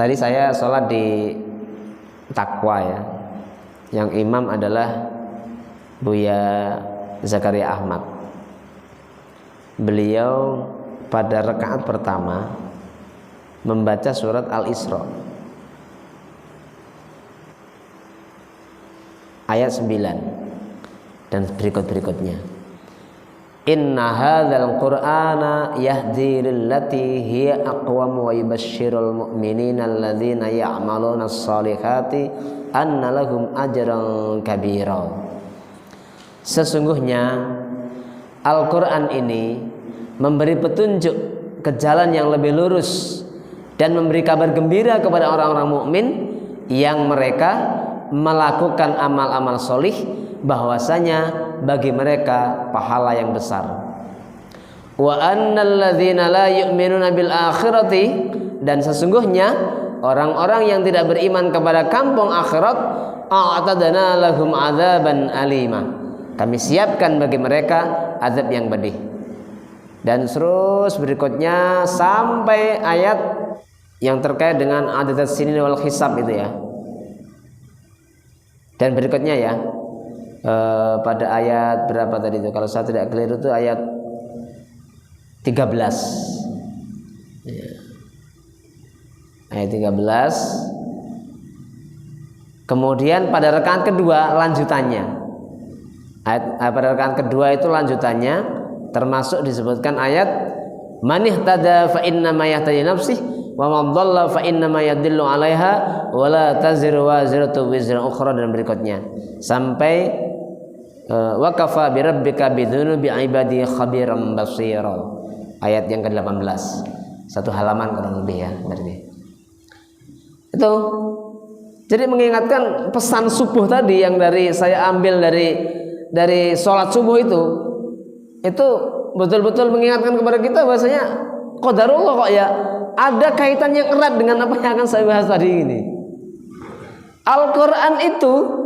Tadi saya sholat di Takwa ya. Yang imam adalah Buya Zakaria Ahmad. Beliau pada rakaat pertama membaca surat Al-Isra ayat 9 dan berikut-berikutnya. Inna hadzal qur'ana yahdi lillati hiya aqwam wa yubashshirul mu'minina alladzina ya'maluna as-solihati anna lahum ajran kabira. Sesungguhnya Al-Qur'an ini memberi petunjuk ke jalan yang lebih lurus dan memberi kabar gembira kepada orang-orang mukmin yang mereka melakukan amal-amal solih, bahwasanya bagi mereka pahala yang besar. Wa annal ladzina la yu'minuna bil akhirati, dan sesungguhnya orang-orang yang tidak beriman kepada kampung akhirat, a'tadna lahum adzaban alima, kami siapkan bagi mereka azab yang pedih. Dan terus berikutnya sampai ayat yang terkait dengan adadat sinin wal hisab itu ya. Dan berikutnya ya, pada ayat berapa tadi itu, kalau saya tidak keliru itu ayat 13 ya. Ayat 13. Kemudian pada rakaat kedua lanjutannya, pada rakaat kedua itu lanjutannya, termasuk disebutkan ayat man ihtada fa inna ma yahtadi nafsih wa man dhalla fa inna ma yadillu 'alaiha wa la taziru waziratu wizra ukhra, dan berikutnya sampai wa kafa bi rabbika bidzunubi ibadi khabiran basira, ayat yang ke-18. Satu halaman kurang lebih ya berarti. Itu jadi mengingatkan pesan subuh tadi yang saya ambil dari sholat subuh itu betul-betul mengingatkan kepada kita bahwasanya qadarullah kok ya, ada kaitan yang erat dengan apa yang akan saya bahas tadi ini. Al-Quran itu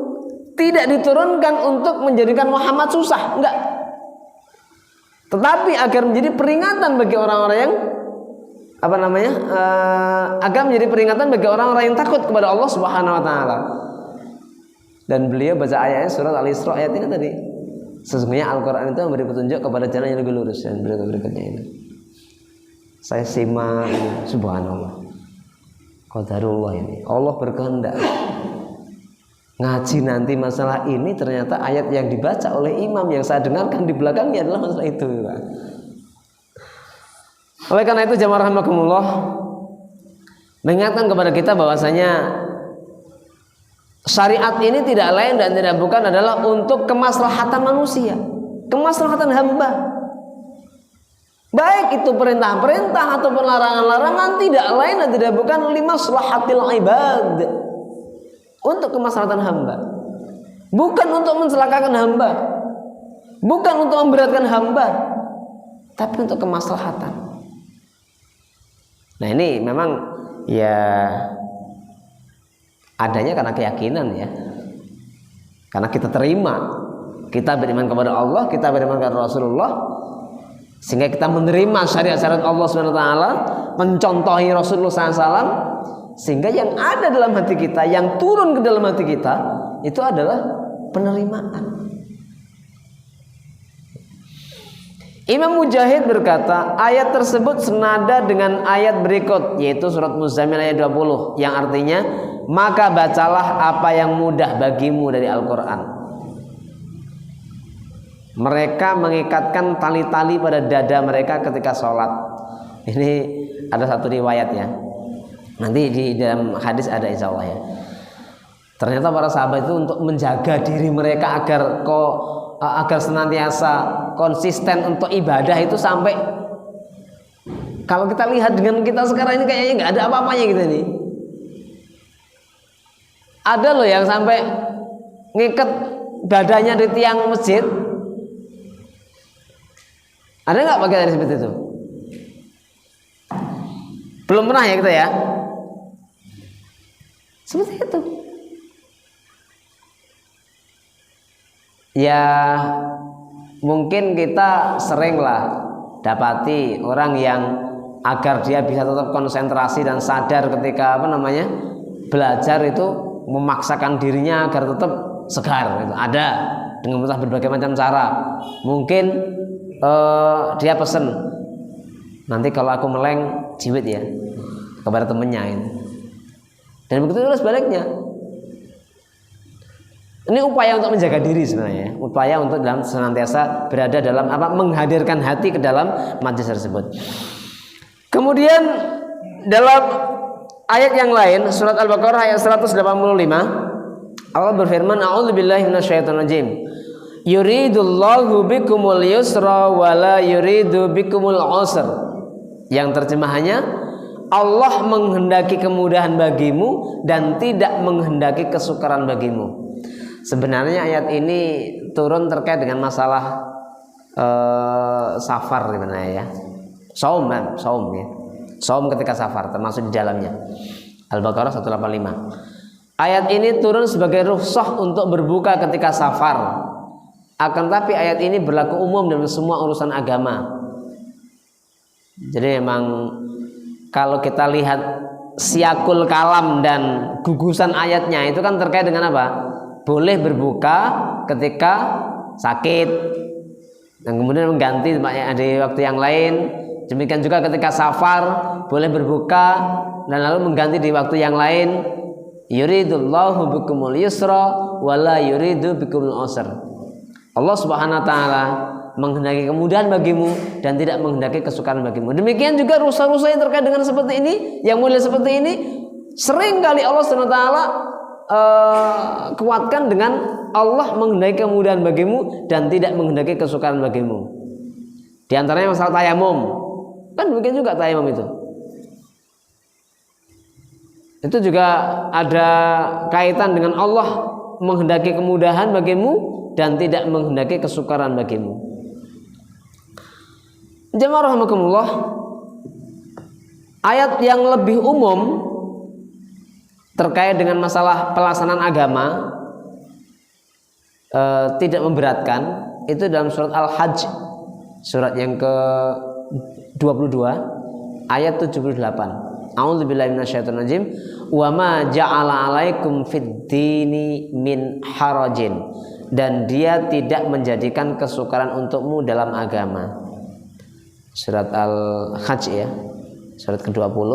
tidak diturunkan untuk menjadikan Muhammad susah, enggak, tetapi agar menjadi peringatan bagi orang-orang yang agar menjadi peringatan bagi orang-orang yang takut kepada Allah Subhanahu wa taala. Dan beliau baca ayatnya surat Al-Isra ayat ini tadi. Sesungguhnya Al-Quran itu memberi petunjuk kepada jalan yang lebih lurus, dan berikutnya ini. Saya simak ini, subhanallah. Qadarullah ini. Allah berkehendak. Ngaji nanti masalah ini ternyata ayat yang dibaca oleh imam yang saya dengarkan di belakangnya adalah masalah itu. Oleh karena itu jamaah rahimakumullah, mengingatkan kepada kita bahwasanya syariat ini tidak lain dan tidak bukan adalah untuk kemaslahatan manusia, kemaslahatan hamba. Baik itu perintah-perintah ataupun larangan-larangan, tidak lain dan tidak bukan limaslahatil ibad, untuk kemaslahatan hamba, bukan untuk mencelakakan hamba, bukan untuk memberatkan hamba, tapi untuk kemaslahatan. Nah ini memang ya adanya karena keyakinan ya, karena kita terima, kita beriman kepada Allah, kita beriman kepada Rasulullah, sehingga kita menerima syariat-syariat Allah Subhanahu wa taala, mencontohi Rasulullah SAW, sehingga yang ada dalam hati kita, yang turun ke dalam hati kita itu adalah penerimaan. Imam Mujahid berkata, ayat tersebut senada dengan ayat berikut, yaitu surat Muzammil ayat 20, yang artinya maka bacalah apa yang mudah bagimu dari Al-Quran. Mereka mengikatkan tali-tali pada dada mereka ketika sholat. Ini ada satu riwayat ya, nanti di dalam hadis ada insya Allah ya. Ternyata para sahabat itu untuk menjaga diri mereka agar senantiasa konsisten untuk ibadah itu, sampai kalau kita lihat dengan kita sekarang ini kayaknya nggak ada apa-apanya gitu nih. Ada loh yang sampai ngikat dadanya di tiang masjid. Ada nggak pakai dari seperti itu? Belum pernah ya kita ya. Seperti itu. Ya mungkin kita seringlah dapati orang yang agar dia bisa tetap konsentrasi dan sadar ketika belajar itu, memaksakan dirinya agar tetap segar itu ada dengan berbagai macam cara. Mungkin dia pesen, nanti kalau aku meleng jiwit ya, kepada temennya ini. Dan begitu juga sebaliknya. Ini upaya untuk menjaga diri sebenarnya, upaya untuk dalam senantiasa berada dalam menghadirkan hati ke dalam majlis tersebut. Kemudian dalam ayat yang lain, surat Al-Baqarah ayat 185, Allah berfirman, a'udzubillahi minasyaitonirrajim. Yuridullahu bikumul yusra wa la yuridu bikumul usra. Yang terjemahannya, Allah menghendaki kemudahan bagimu dan tidak menghendaki kesukaran bagimu. Sebenarnya ayat ini turun terkait dengan masalah safar sebenarnya ya. Saum ya. Saum ketika safar termasuk di dalamnya. Al-Baqarah 185. Ayat ini turun sebagai rukhsah untuk berbuka ketika safar. Akan tapi ayat ini berlaku umum dalam semua urusan agama. Jadi memang kalau kita lihat siakul kalam dan gugusan ayatnya itu kan terkait dengan apa? Boleh berbuka ketika sakit dan kemudian mengganti di waktu yang lain. Demikian juga ketika safar boleh berbuka dan lalu mengganti di waktu yang lain. Yuridullahu bikumul yusra wa la yuridu bikumul usra. Allah Subhanahu wa taala menghendaki kemudahan bagimu dan tidak menghendaki kesukaran bagimu. Demikian juga rusa-rusa yang terkait dengan seperti ini, yang mulia seperti ini, sering kali Allah Subhanahu wa taala kuatkan dengan Allah menghendaki kemudahan bagimu dan tidak menghendaki kesukaran bagimu. Di antaranya masalah tayamum. Kan mungkin juga tayamum itu juga ada kaitan dengan Allah menghendaki kemudahan bagimu dan tidak menghendaki kesukaran bagimu. Jamaah rahimakumullah, ayat yang lebih umum terkait dengan masalah pelaksanaan agama tidak memberatkan itu dalam surat Al-Hajj, surat yang ke-22 ayat 78. A'udzubillahi minasyaitonirrajim. Wa ma ja'ala 'alaikum fid-dini min harajin. Dan dia tidak menjadikan kesukaran untukmu dalam agama. Surat Al-Hajj ya. Surat ke-20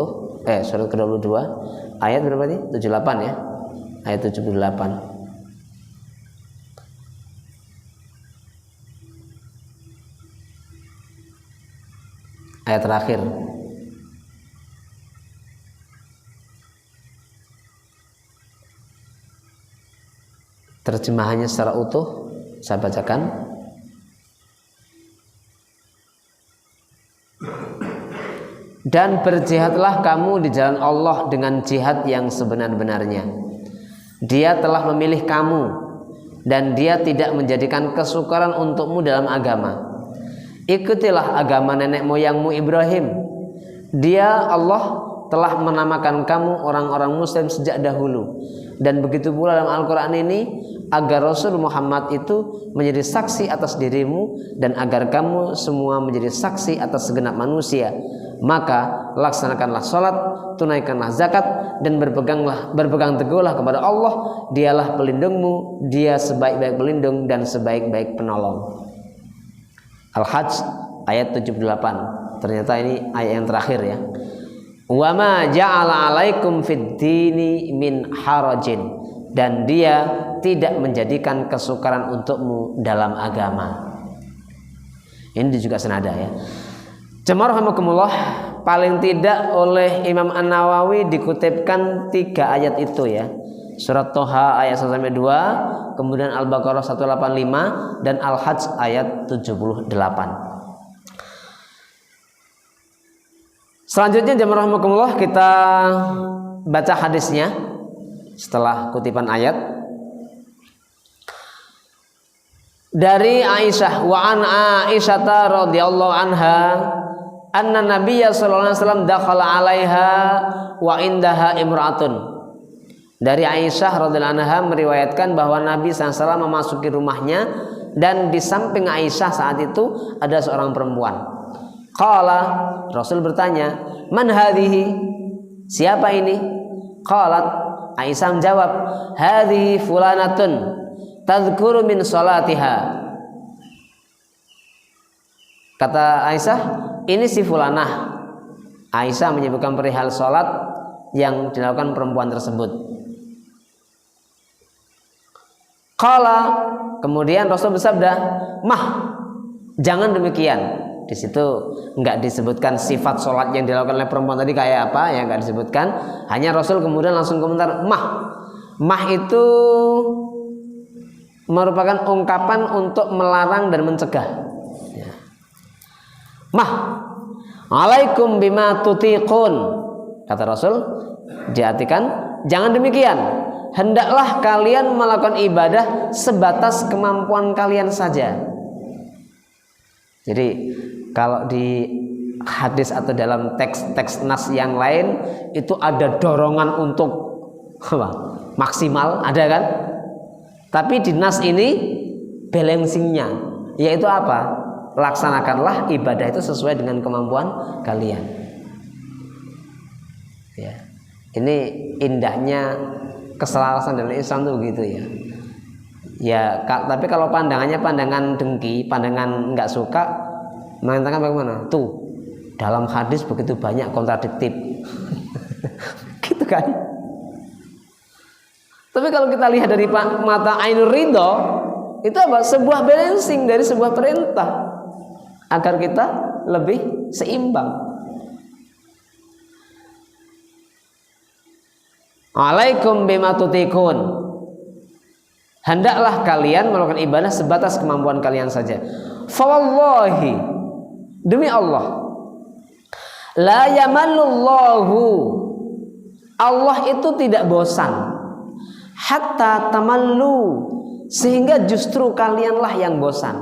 surat ke-22 ayat berapa nih? 78 ya. Ayat 78. Ayat terakhir. Terjemahannya secara utuh saya bacakan. Dan berjihadlah kamu di jalan Allah dengan jihad yang sebenar-benarnya. Dia telah memilih kamu dan dia tidak menjadikan kesukaran untukmu dalam agama. Ikutilah agama nenek moyangmu Ibrahim. Dia Allah telah menamakan kamu orang-orang muslim sejak dahulu. Dan begitu pula dalam Al-Quran ini, agar Rasul Muhammad itu menjadi saksi atas dirimu dan agar kamu semua menjadi saksi atas segenap manusia. Maka laksanakanlah sholat, tunaikanlah zakat, dan berpegang teguhlah kepada Allah. Dialah pelindungmu, dia sebaik-baik pelindung dan sebaik-baik penolong. Al-Hajj ayat 78. Ternyata ini ayat yang terakhir ya. Wa ma ja'ala 'alaikum fid-dini min harajin. Dan dia tidak menjadikan kesukaran untukmu dalam agama. Ini juga senada ya. Jemaah rahimakumullah, paling tidak oleh Imam An-Nawawi dikutipkan 3 ayat itu ya. Surat Toha ayat 1-2, kemudian Al-Baqarah 185 dan Al-Hajj ayat 78. Selanjutnya jemaah rahimakumullah, kita baca hadisnya setelah kutipan ayat. Dari Aisyah, wa an Aisyah radhiyallahu anha anna Nabiyya sallallahu alaihi wasallam dakhala 'alaiha wa indaha imra'atun. Dari Aisyah radhiyallahu anha meriwayatkan bahwa Nabi SAW memasuki rumahnya dan di samping Aisyah saat itu ada seorang perempuan. Qala, Rasul bertanya, man hadhihi? Siapa ini? Qalat, Aisyah menjawab, hadhihi fulanatun tadhkuru min salatiha. Kata Aisyah, ini si fulanah. Aisyah menyebutkan perihal salat yang dilakukan perempuan tersebut. Qala, kemudian Rasul bersabda, mah, jangan demikian. Di situ enggak disebutkan sifat sholat yang dilakukan oleh perempuan tadi kayak apa, ya enggak disebutkan. Hanya Rasul kemudian langsung komentar, mah. Mah itu merupakan ungkapan untuk melarang dan mencegah. Ya. Mah, alaikum bima tutiqun. Kata Rasul, diartikan jangan demikian. Hendaklah kalian melakukan ibadah sebatas kemampuan kalian saja. Jadi kalau di hadis atau dalam teks nas yang lain itu ada dorongan untuk apa? Maksimal, ada kan? Tapi di nas ini balancingnya, yaitu apa? Laksanakanlah ibadah itu sesuai dengan kemampuan kalian. Ya, ini indahnya keselarasan dalam Islam tuh begitu ya. Ya, tapi kalau pandangannya pandangan dengki, pandangan nggak suka, mengatakan bagaimana? Tuh, dalam hadis begitu banyak kontradiktif. Gitu kan? Tapi kalau kita lihat dari mata ainur ridho, itu apa? Sebuah balancing dari sebuah perintah agar kita lebih seimbang. Alaikum bima tutiqun. Hendaklah kalian melakukan ibadah sebatas kemampuan kalian saja. Fawallahi, demi Allah, la yamallullahu, Allah itu tidak bosan, hatta tamallu, sehingga justru kalianlah yang bosan.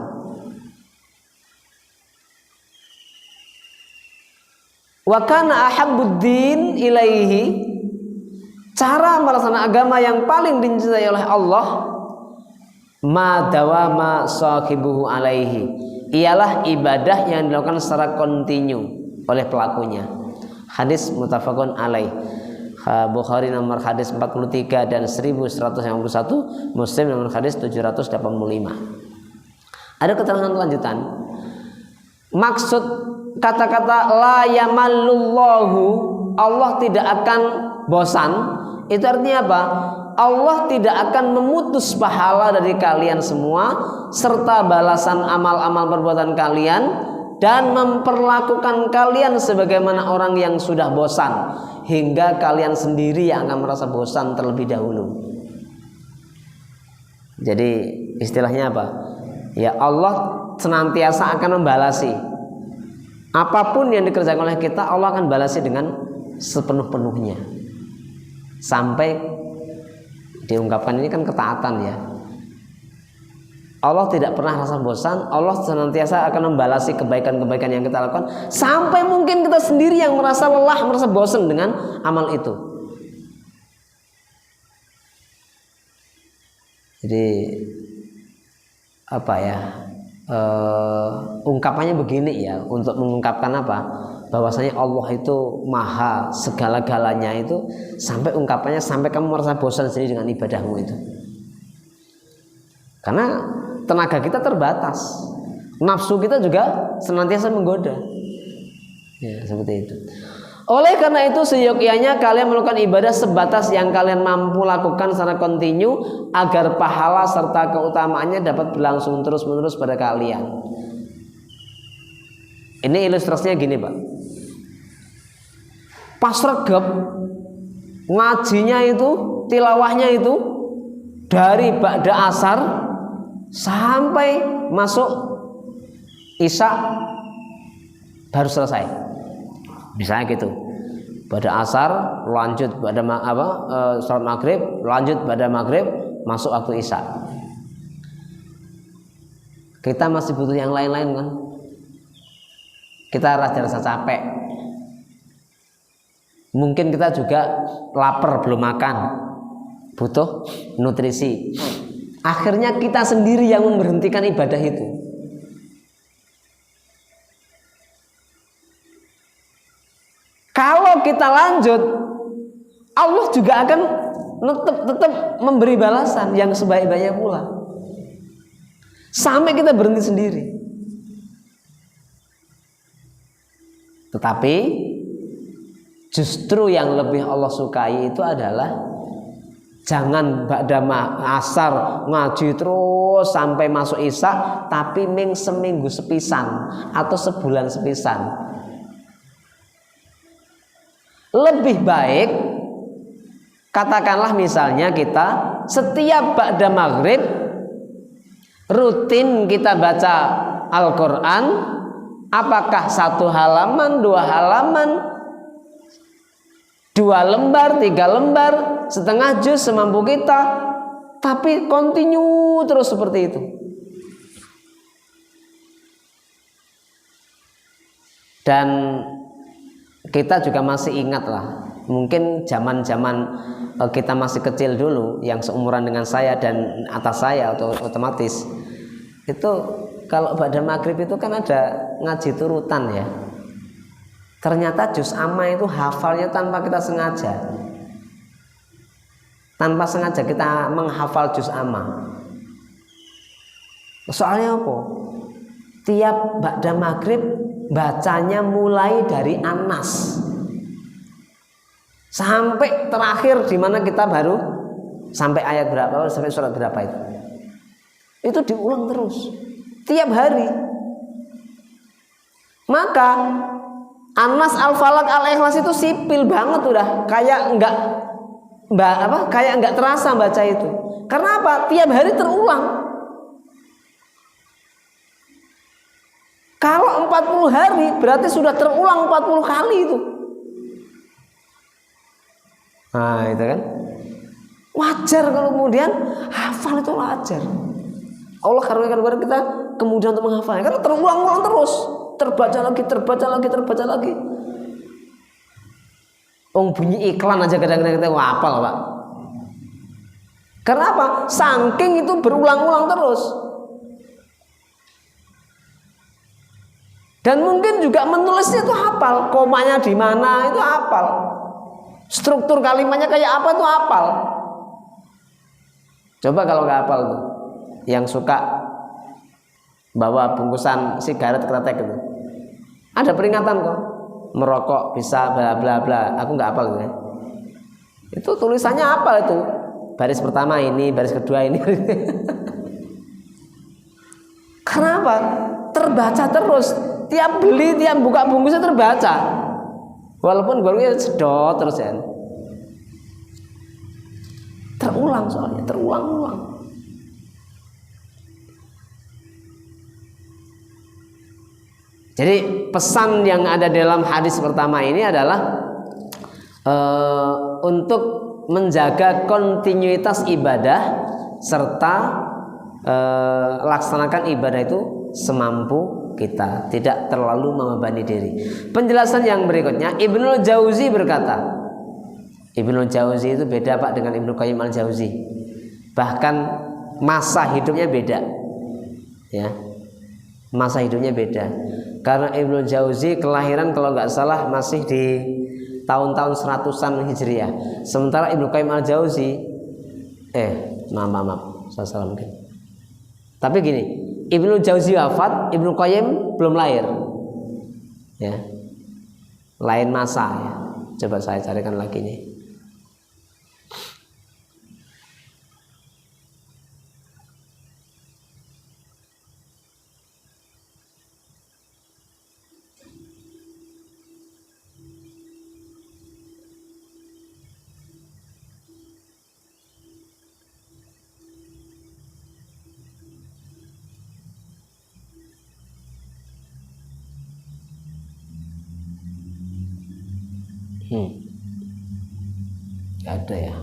Wa kana ahabbuddin ilaihi, cara melaksanakan agama yang paling dicintai oleh Allah, ma dawama sahibuhu alaihi, ialah ibadah yang dilakukan secara kontinu oleh pelakunya. Hadis muttafaqun alaih. Bukhari nomor hadis 43 dan 1151, Muslim nomor hadis 785. Ada keterangan lanjutan. Maksud kata-kata la yamallullahu, Allah tidak akan bosan, itu artinya apa? Allah tidak akan memutus pahala dari kalian semua serta balasan amal-amal perbuatan kalian dan memperlakukan kalian sebagaimana orang yang sudah bosan, hingga kalian sendiri yang akan merasa bosan terlebih dahulu. Jadi istilahnya apa? Ya, Allah senantiasa akan membalasi apapun yang dikerjakan oleh kita. Allah akan balasi dengan sepenuh-penuhnya sampai diungkapkan ini kan ketaatan ya. Allah tidak pernah rasa bosan. Allah senantiasa akan membalasi kebaikan-kebaikan yang kita lakukan, sampai mungkin kita sendiri yang merasa lelah, merasa bosan dengan amal itu. Jadi apa ya, ungkapannya begini ya, untuk mengungkapkan apa, bahwasanya Allah itu maha segala-galanya, itu sampai ungkapannya sampai kamu merasa bosan sendiri dengan ibadahmu itu. Karena tenaga kita terbatas, nafsu kita juga senantiasa menggoda. Ya, seperti itu. Oleh karena itu seyogyanya kalian melakukan ibadah sebatas yang kalian mampu lakukan secara kontinu, agar pahala serta keutamaannya dapat berlangsung terus-menerus pada kalian. Ini ilustrasinya gini, Pak. Pas regep ngajinya itu, tilawahnya itu dari ba'da asar sampai masuk isya baru selesai. Misalnya gitu. Pada asar lanjut pada salat maghrib, lanjut pada maghrib, masuk waktu isya. Kita masih butuh yang lain-lain kan? Kita rasa capek. Mungkin kita juga lapar belum makan, butuh nutrisi. Akhirnya kita sendiri yang memberhentikan ibadah itu. Kalau kita lanjut, Allah juga akan tetap memberi balasan yang sebaik-baiknya pula. Sampai kita berhenti sendiri. Tetapi justru yang lebih Allah sukai itu adalah jangan ba'da asar ngaji terus sampai masuk isya, tapi seminggu sepisan atau sebulan sepisan. Lebih baik katakanlah misalnya kita setiap ba'da maghrib rutin kita baca Al-Quran, apakah 1 halaman, 2 halaman, 2 lembar, 3 lembar, setengah juz semampu kita, tapi continue terus seperti itu. Dan kita juga masih ingat lah, mungkin zaman-zaman kita masih kecil dulu, yang seumuran dengan saya dan atas saya otomatis itu kalau ba'da maghrib itu kan ada ngaji turutan ya. Ternyata juz amma itu hafalnya tanpa kita sengaja. Tanpa sengaja kita menghafal juz amma. Soalnya apa? Tiap ba'da maghrib bacanya mulai dari An-Nas sampai terakhir di mana kita baru sampai ayat berapa, sampai surat berapa itu. Itu diulang terus tiap hari. Maka An-Nas, Al-Falaq, Al-Ikhlas itu sipil banget udah, kayak enggak terasa baca itu. Karena apa? Tiap hari terulang. Kalau 40 hari berarti sudah terulang 40 kali itu. Nah, itu kan. Wajar kalau kemudian hafal itu wajar. Allah karuniakan kepada kita kemudian untuk menghafalnya karena terulang-ulang terus. Terbaca lagi. Bunyi iklan aja kadang-kadang kita hafal, Pak. Karena apa? Saking itu berulang-ulang terus. Dan mungkin juga menulisnya itu hafal, komanya di mana itu hafal, struktur kalimatnya kayak apa itu hafal. Coba kalau nggak hafal tuh, yang suka bawa bungkusan sigaret kretek itu, ada peringatan kok, merokok bisa bla bla bla. Aku nggak hafal gitu ya. Itu tulisannya apa itu? Baris pertama ini, baris kedua ini. Karena apa? Terbaca terus. Tiap beli, tiap buka bungkusnya terbaca. Walaupun barunya sedot terus ya. Terulang soalnya, terulang-ulang. Jadi pesan yang ada dalam hadis pertama ini adalah untuk menjaga kontinuitas ibadah serta laksanakan ibadah itu semampu kita, tidak terlalu membebani diri. Penjelasan yang berikutnya, Ibnul Jauzi berkata, Ibnul Jauzi itu beda Pak dengan Ibnu Qayyim al-Jauzi. Bahkan masa hidupnya beda. Ya. Masa hidupnya beda. Karena Ibnul Jauzi kelahiran kalau nggak salah masih di tahun-tahun 100-an Hijriah. Sementara Ibnu Qayyim al-Jauzi maaf, salah mungkin. Tapi gini, Ibnu Jauzi wafat, Ibnu Qayyim belum lahir. Ya. Lain masa ya. Coba saya carikan lagi nih. Gak ada ya.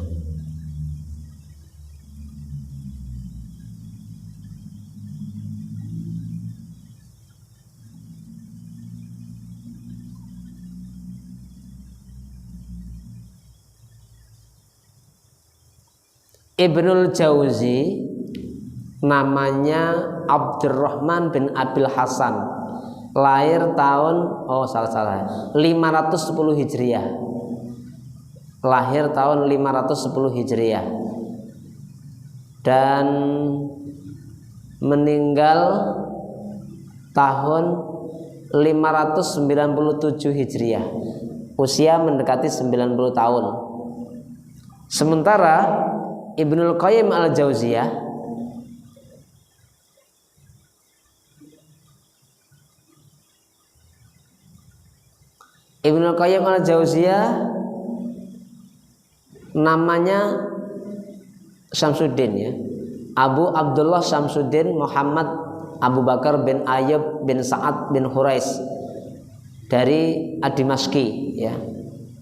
Ibnul Jauzi namanya Abdurrahman bin Abil Hasan lahir tahun 510 Hijriah. Lahir tahun 510 Hijriah dan meninggal tahun 597 Hijriah. Usia mendekati 90 tahun. Sementara Ibnul Qayyim al-Jauziyah namanya Syamsuddin ya. Abu Abdullah Syamsuddin Muhammad Abu Bakar bin Ayyub bin Sa'ad bin Hurais dari Ad-Dimashqi ya.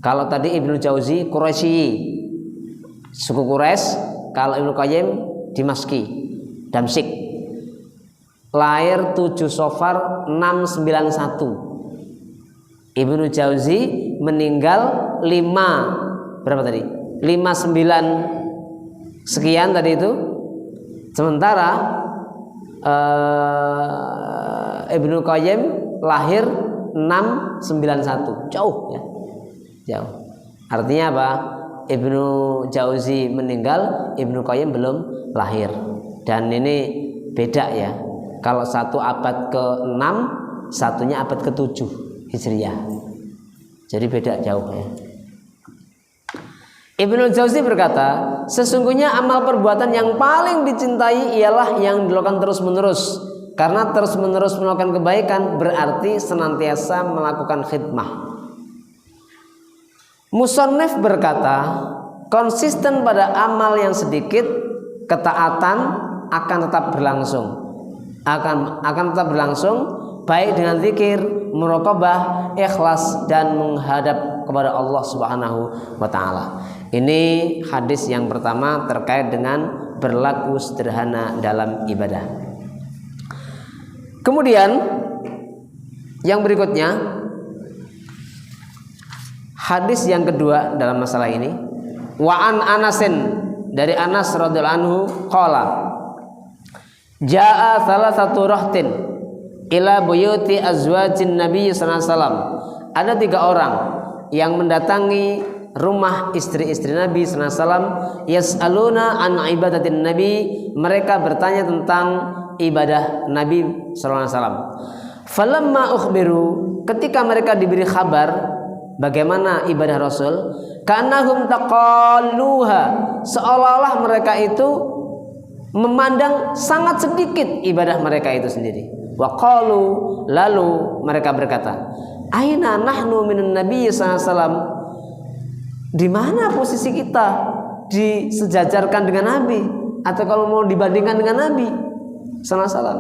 Kalau tadi Ibnu Jauzi Quraisy, suku Quraisy. Kalau Ibnu Qayyim Dimashqi, Damsyik. Lahir 7 Safar 691. Ibnu Jauzi meninggal 5 berapa tadi? 59 sekian tadi itu. Sementara Ibnu Qayyim lahir 691, jauh ya, jauh. Artinya apa? Ibnu Jauzi meninggal, Ibnu Qayyim belum lahir. Dan ini beda ya. Kalau satu abad ke-6, satunya abad ke-7 Hijriah. Jadi beda jauh ya. Ibnu Jauzi berkata, sesungguhnya amal perbuatan yang paling dicintai ialah yang dilakukan terus-menerus. Karena terus-menerus melakukan kebaikan berarti senantiasa melakukan khidmah. Musannif berkata, konsisten pada amal yang sedikit, ketaatan akan tetap berlangsung. Akan tetap berlangsung baik dengan zikir, muraqabah, ikhlas dan menghadap kepada Allah Subhanahu wa taala. Ini hadis yang pertama terkait dengan berlaku sederhana dalam ibadah. Kemudian yang berikutnya, hadis yang kedua dalam masalah ini, wa an Anasin, dari Anas radhiyallahu anhu qala, jaa salasatu rahtin ila buyuti azwajin Nabi sallallahu alaihi wasallam. Ada 3 orang yang mendatangi rumah istri-istri Nabi sallallahu alaihi wasallam, yas'aluna an ibadatin Nabi, mereka bertanya tentang ibadah Nabi sallallahu alaihi wasallam. Falamma ukhbiru, ketika mereka diberi kabar bagaimana ibadah Rasul, kanahum taqalluha, seolah-olah mereka itu memandang sangat sedikit ibadah mereka itu sendiri. Wa qalu, lalu mereka berkata, aina nahnu minan nabi sallallahu alaihi wasallam, di mana posisi kita disejajarkan dengan Nabi, atau kalau mau dibandingkan dengan Nabi sallallahu alaihi wasallam.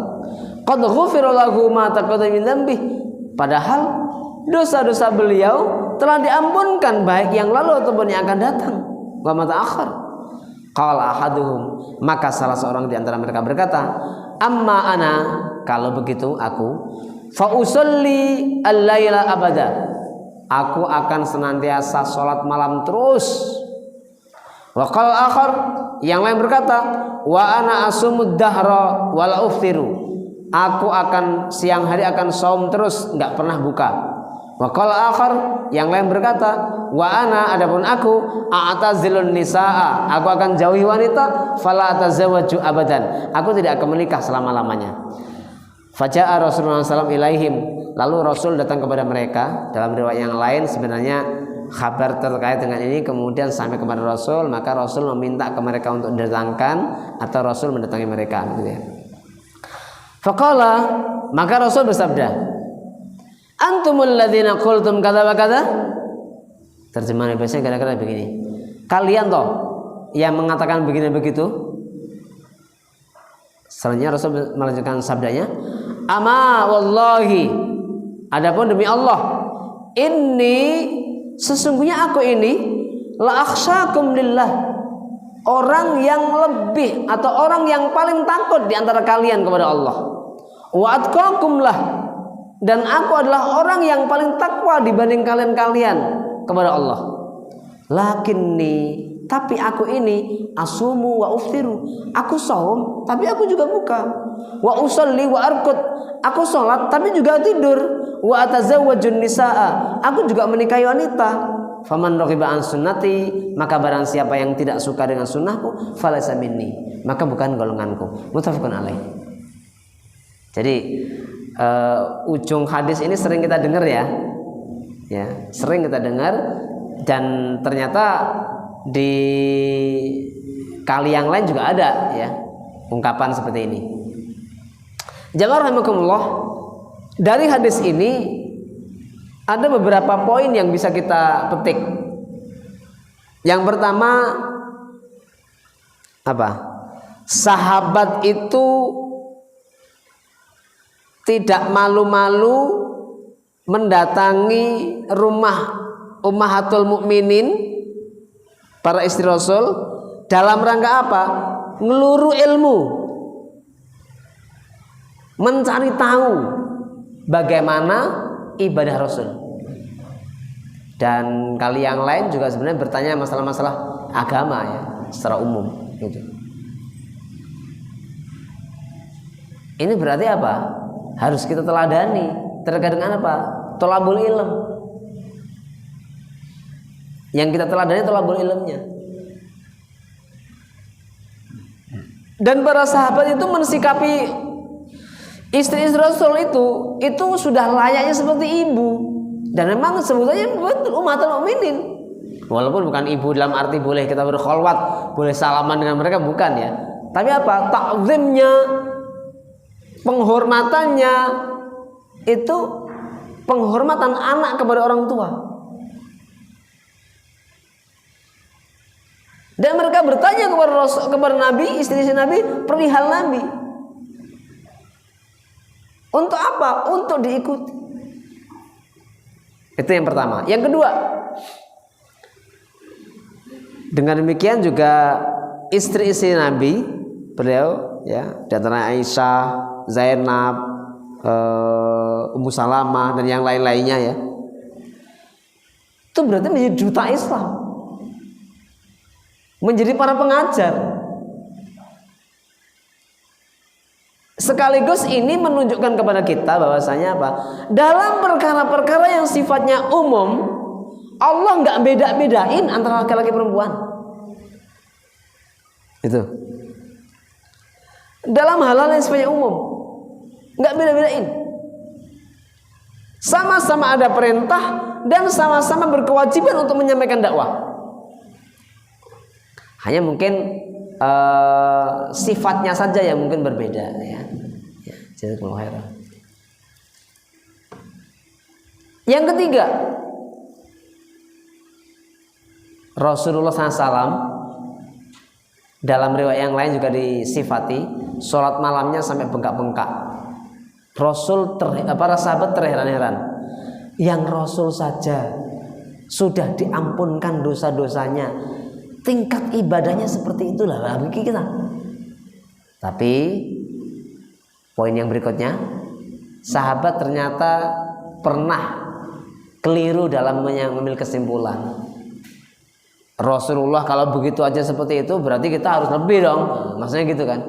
Qad ghufira lahu ma taqaddama min dzambi, padahal dosa-dosa beliau telah diampunkan baik yang lalu ataupun yang akan datang. Wa ma ta'akhkhar. Qala ahaduhum, maka salah seorang di antara mereka berkata, amma ana, kalau begitu aku, fa usolli al-laila abada, aku akan senantiasa sholat malam terus. Wa qala akhar, yang lain berkata, wa ana asumud dahra wala uftiru, aku akan siang hari akan saum terus, enggak pernah buka. Wa qala akhar, yang lain berkata, wa ana, adapun aku, a'tazilun nisaa, aku akan jauhi wanita, fala atazawwaju abadan, aku tidak akan menikah selama-lamanya. Faja'a Rasulullah SAW ilaihim, lalu Rasul datang kepada mereka. Dalam riwayat yang lain sebenarnya kabar terkait dengan ini kemudian sampai kepada Rasul, maka Rasul meminta ke mereka untuk datangkan, atau Rasul mendatangi mereka gitu ya. Faqala, maka Rasul bersabda, antumul ladzina qultum kadza wa kadza. Terjemahan bahasanya kira-kira begini, kalian toh yang mengatakan begini begitu. Selanjutnya Rasul melanjutkan sabdanya, ama wallahi, adapun demi Allah, ini sesungguhnya aku ini la akhsyakum lillah, orang yang lebih atau orang yang paling takut di antara kalian kepada Allah. Wa atqakum lah, dan aku adalah orang yang paling takwa dibanding kalian-kalian kepada Allah. Lakinni, Tapi aku ini asumu wa uftiru. Aku saum tapi aku juga buka. Wa usolli wa arqud. Aku sholat tapi juga tidur. Wa atazawwajun nisaa. Aku juga menikahi wanita. Faman raghiba an sunnati, maka barang siapa yang tidak suka dengan sunnahku, falaysa minni, maka bukan golonganku. Muttafaqun alaih. Jadi ujung hadis ini sering kita dengar ya, sering kita dengar, dan ternyata di kali yang lain juga ada ya ungkapan seperti ini. Jamaah rahimakumullah, dari hadis ini ada beberapa poin yang bisa kita petik. Yang pertama apa? Sahabat itu tidak malu-malu mendatangi rumah ummahatul mukminin, para istri Rasul, dalam rangka apa? Ngeluru ilmu, mencari tahu bagaimana ibadah Rasul. Dan kali yang lain juga sebenarnya bertanya masalah-masalah agama ya, secara umum gitu. Ini berarti apa? Harus kita teladani terkait dengan apa? Thalabul ilm. Yang kita teladani thalabul ilmnya. Dan para sahabat itu mensikapi istri-istri Rasul itu sudah layaknya seperti ibu. Dan memang sebutannya betul ummatul mukminin. Walaupun bukan ibu dalam arti boleh kita berkholwat, boleh salaman dengan mereka, bukan ya. Tapi apa? Takzimnya, penghormatannya itu penghormatan anak kepada orang tua. Dan mereka bertanya kepada Nabi, istri-istri Nabi, perihal Nabi. Untuk apa? Untuk diikuti. Itu yang pertama. Yang kedua, dengan demikian juga istri-istri Nabi, beliau ya, di antara Aisyah, Zainab, Ummu Salamah dan yang lain-lainnya ya, itu berarti menjadi duta Islam, menjadi para pengajar. Sekaligus ini menunjukkan kepada kita bahwasanya apa? Dalam perkara-perkara yang sifatnya umum, Allah nggak beda-bedain antara laki-laki perempuan. Itu. Dalam hal-hal yang sifatnya umum, nggak beda-bedain. Sama-sama ada perintah dan sama-sama berkewajiban untuk menyampaikan dakwah. Hanya mungkin sifatnya saja yang mungkin berbeda ya. Jazakumullah khairan. Yang ketiga, Rasulullah SAW dalam riwayat yang lain juga disifati sholat malamnya sampai bengkak-bengkak. Para sahabat terheran-heran, yang Rasul saja sudah diampunkan dosa-dosanya, tingkat ibadahnya seperti itulah bagi kita. Tapi poin yang berikutnya, sahabat ternyata pernah keliru dalam mengambil kesimpulan. Rasulullah kalau begitu aja seperti itu, berarti kita harus lebih dong. Maksudnya gitu kan.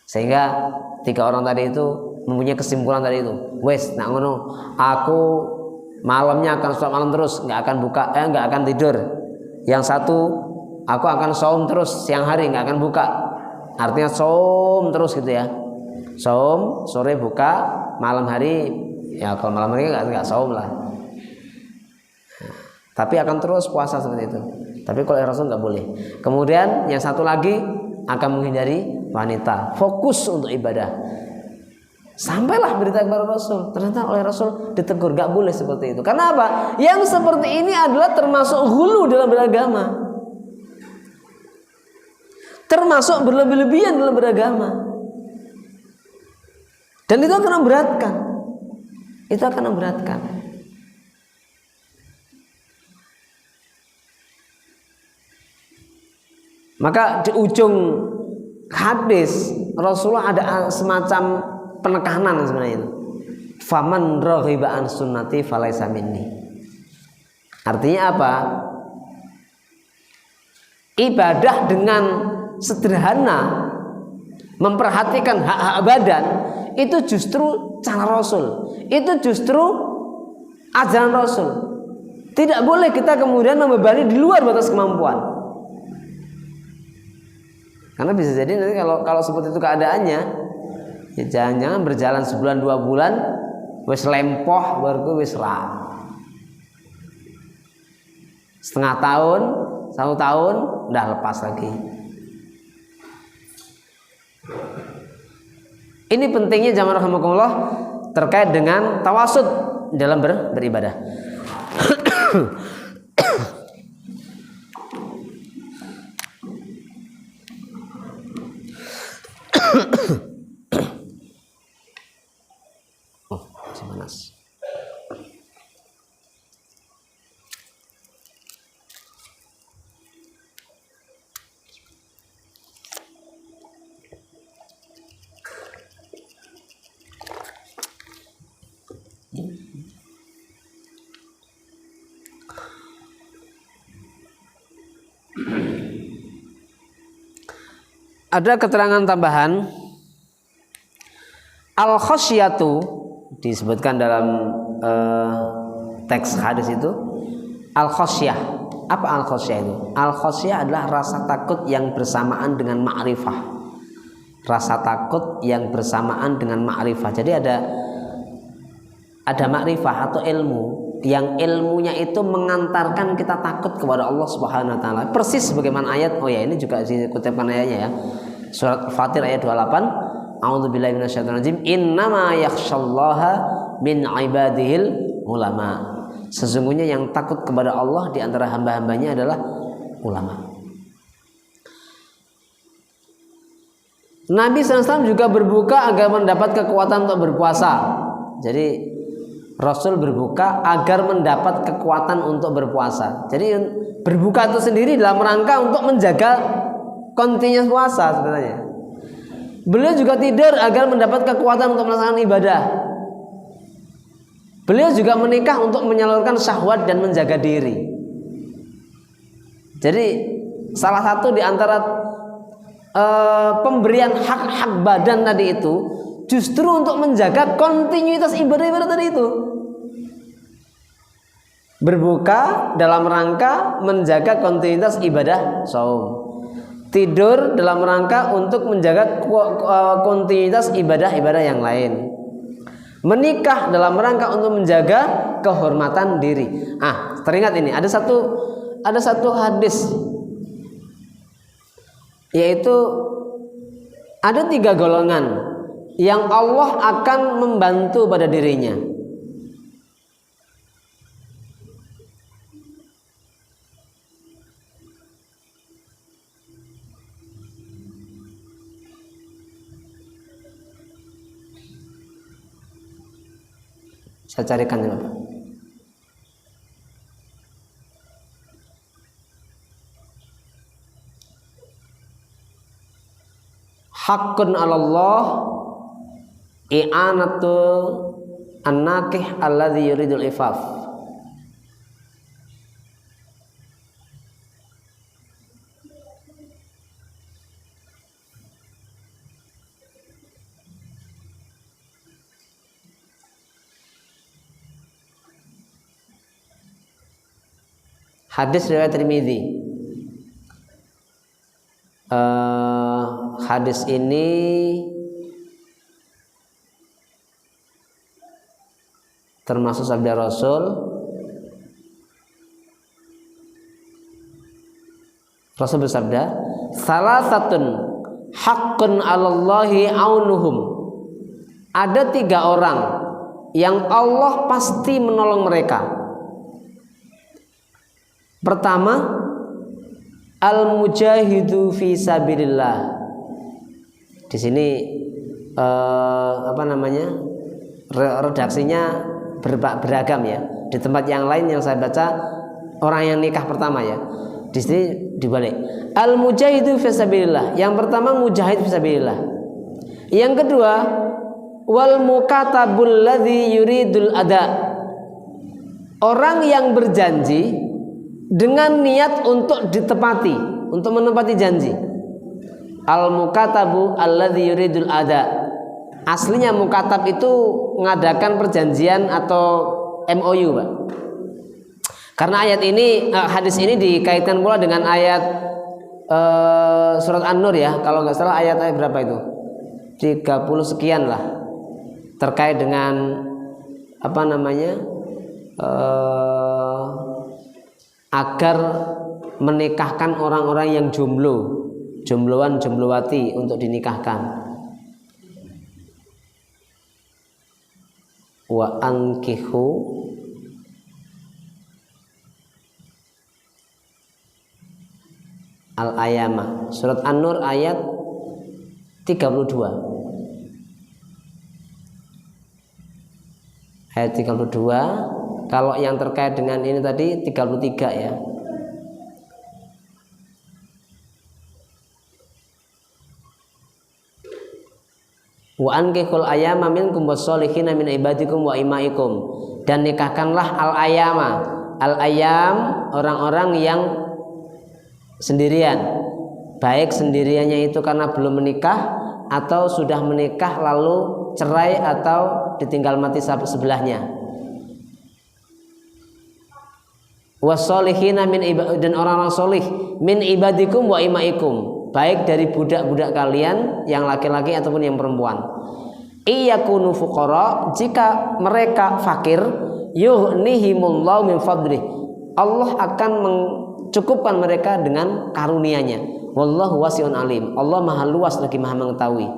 Sehingga tiga orang tadi itu mempunyai kesimpulan tadi itu. Wes, nak ngono, aku malamnya akan sholat malam terus, nggak akan tidur. Yang satu, aku akan saum terus siang hari, nggak akan buka. Artinya saum terus gitu ya. Saum sore buka, malam hari ya, kalau malam hari nggak saum lah. Tapi akan terus puasa seperti itu. Tapi kalau Rasul nggak boleh. Kemudian yang satu lagi akan menghindari wanita, fokus untuk ibadah. Sampailah berita kepada Rasul, ternyata oleh Rasul ditegur nggak boleh seperti itu. Karena apa? Yang seperti ini adalah termasuk ghulu dalam beragama, termasuk berlebih-lebihan dalam beragama. Dan itu akan memberatkan. Itu akan memberatkan. Maka di ujung hadis Rasulullah ada semacam penekanan sebenarnya itu. Faman raghiba an sunnati falaysa minni. Artinya apa? ibadah dengan sederhana, memperhatikan hak-hak badan, itu justru cara Rasul, itu justru ajaran Rasul. Tidak boleh kita kemudian membebani di luar batas kemampuan. Karena bisa jadi nanti kalau seperti itu keadaannya, ya jangan-jangan berjalan sebulan 2 bulan wis lempoh baru wis ra. Setengah tahun, 1 tahun udah lepas lagi. Ini pentingnya jamaah rahimakumullah terkait dengan tawasud dalam beribadah. Oh, masih panas. Ada keterangan tambahan, al-khasyatu disebutkan dalam teks hadis itu, al-khasyah. Apa al-khasyah itu? Al-khasyah adalah rasa takut yang bersamaan dengan ma'rifah. Rasa takut yang bersamaan dengan ma'rifah. Jadi ada ma'rifah atau ilmu yang ilmunya itu mengantarkan kita takut kepada Allah Subhanahu wa taala. Persis sebagaimana ayat, oh ya ini juga dikutipkan ayatnya ya. Surat Fatir ayat 28. A'udzubillahi minasyaitonir rajim. Innama yakhsyallaha min ibadihil ulama. Sesungguhnya yang takut kepada Allah di antara hamba-hambanya adalah ulama. Nabi SAW juga berbuka agar mendapat kekuatan untuk berpuasa. Jadi Rasul berbuka agar mendapat kekuatan untuk berpuasa. Jadi berbuka itu sendiri dalam rangka untuk menjaga kontinuitas puasa sebenarnya. Beliau juga tidur agar mendapat kekuatan untuk melaksanakan ibadah. Beliau juga menikah untuk menyalurkan syahwat dan menjaga diri. Jadi salah satu di antara pemberian hak-hak badan tadi itu justru untuk menjaga kontinuitas ibadah-ibadah tadi itu. Berbuka dalam rangka menjaga kontinuitas ibadah saum. Tidur dalam rangka untuk menjaga kontinuitas ibadah-ibadah yang lain. Menikah dalam rangka untuk menjaga kehormatan diri. Teringat ini ada satu hadis, yaitu ada 3 golongan yang Allah akan membantu pada dirinya. Saya carikan ya Bapak. Haqqun 'alallah i'anatu an-nakih alladzi yuridul ifaf. Hadis riwayat Tirmidzi. Hadis ini termasuk sabda Rasul. Rasul bersabda, "Salasatun haqqun 'alallahi aunuhum." Ada 3 orang yang Allah pasti menolong mereka. Pertama, al-mujahidu fi sabilillah. Di sini redaksinya beragam ya. Di tempat yang lain yang saya baca orang yang nikah pertama ya. Di sini dibalik. Al-mujahidu fi sabilillah. Yang pertama mujahid fi sabilillah. Yang kedua, wal mukatabul ladzi yuridul ada. Orang yang berjanji dengan niat untuk ditepati. untuk menepati janji. Al-mukatabu alladzi yuridul ada. Aslinya mukatab itu mengadakan perjanjian atau MOU, Pak. Karena ayat ini, hadis ini dikaitkan pula dengan ayat surat An-Nur ya. Kalau nggak salah ayat berapa itu? 30 sekian lah. Terkait dengan apa namanya? Agar menikahkan orang-orang yang jomblo, jombloan, jomblowati untuk dinikahkan. Wa ankihu al-ayama. Surat An-Nur ayat 32. Ayat 32. Kalau yang terkait dengan ini tadi 33 ya. Wa ankihul ayama minkum wasolihina min ibadikum wa imaikum. Dan nikahkanlah al-ayama. Al-ayam orang-orang yang sendirian. Baik sendiriannya itu karena belum menikah atau sudah menikah lalu cerai atau ditinggal mati sebelahnya. Wasolihina min dan orang-orang solih min ibadikum wa imaikum. Baik dari budak-budak kalian yang laki-laki ataupun yang perempuan. Iyakunu fuqara, jika mereka fakir, yughnihimullahu min fadlih. Allah akan mencukupkan mereka dengan karunia-Nya. Wallahu wasi'un alim. Allah Maha luas lagi Maha mengetahui.